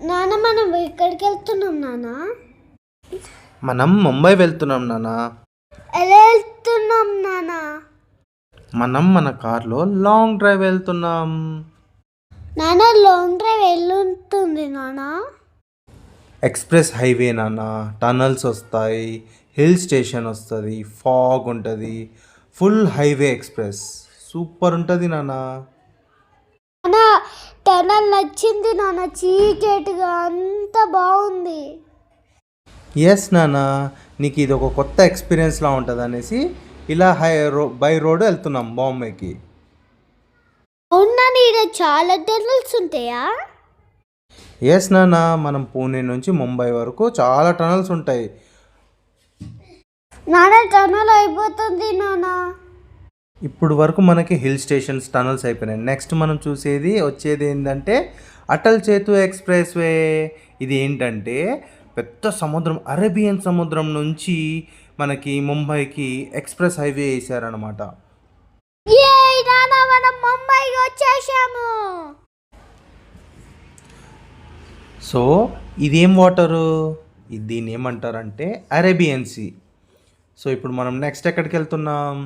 నాన్న మనం ఎక్కడికి వెళ్తున్నాం నాన్న? మనం ముంబై వెళ్తున్నాం నాన్న. ఎలా వెళ్తున్నాం నాన్న? మనం మన కార్లో లాంగ్ డ్రైవ్ వెళ్తున్నాం. నాన్న లాంగ్ డ్రైవ్ వెళ్ళుంటుంది నాన్న. ఎక్స్ప్రెస్ హైవే నాన్న, టనల్స్ వస్తాయి, హిల్ స్టేషన్ వస్తుంది, ఫాగ్ ఉంటుంది, ఫుల్ హైవే ఎక్స్ప్రెస్ సూపర్ ఉంటుంది నాన్న. నాన్న టనల్ నచ్చింది నాన్న, చీకటిగా అంత బాగుంది. ఎస్ నాన్న, నీకు ఇది ఒక కొత్త ఎక్స్పీరియన్స్లా ఉంటుంది అనేసి ఇలా బై రోడ్ వెళ్తున్నాం బాంబేకి. అవునా, నీడ చాలా టనల్స్ ఉంటాయా? ఎస్ నాన్న, మనం పూణే నుంచి ముంబై వరకు చాలా టనల్స్ ఉంటాయి. నాన్న టనల్ అయిపోతుంది నాన్న. ఇప్పుడు వరకు మనకి హిల్ స్టేషన్స్ టనల్స్ అయిపోయినాయి. నెక్స్ట్ మనం వచ్చేది ఏంటంటే అటల్ సేతు ఎక్స్ప్రెస్ వే. ఇది ఏంటంటే పెద్ద సముద్రం, అరేబియన్ సముద్రం నుంచి మనకి ముంబైకి ఎక్స్ప్రెస్ హైవే వేసారనమాట. ఏయ్ నాన్న, మనం ముంబైకి వచ్చేసాము. సో ఇదేం వాటరు, దీన్ని ఏమంటారంటే అరేబియన్ సీ. సో ఇప్పుడు మనం నెక్స్ట్ ఎక్కడికి వెళ్తున్నాం?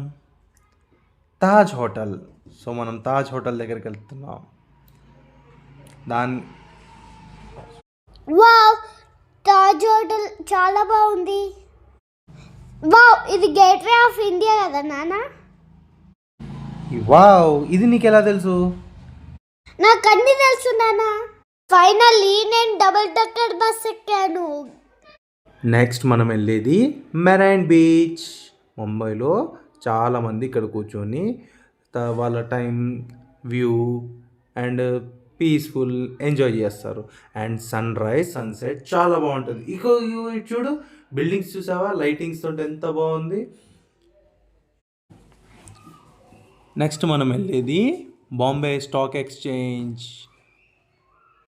తాజ్ హోటల్. సో మనం తాజ్ హోటల్ దగ్గరికి వెళ్తున్నాం. దాని వావ్, తాజ్ హోటల్ చాలా బాగుంది. వావ్, ఇది గేట్వే ఆఫ్ ఇండియా కదా నాన్న? వావ్, ఇది నీకు ఎలా తెలుసు? నాకు అన్ని తెలుసు నాన్న. ఫైనల్లీ నేను డబుల్ డెక్కర్ బస్ ఎక్కాను. నెక్స్ట్ మనం వెళ్ళేది మెరైన్ బీచ్. ముంబైలో చాలామంది ఇక్కడ కూర్చొని వాళ్ళ time view and peaceful enjoy చేస్తారు. అండ్ సన్ రైజ్ సన్సెట్ చాలా బాగుంటుంది. ఇగో చూడు, బిల్డింగ్స్ చూసావా, లైటింగ్స్ తోటి ఎంత బాగుంది. నెక్స్ట్ మనం వెళ్ళేది బాంబే స్టాక్ ఎక్స్చేంజ్.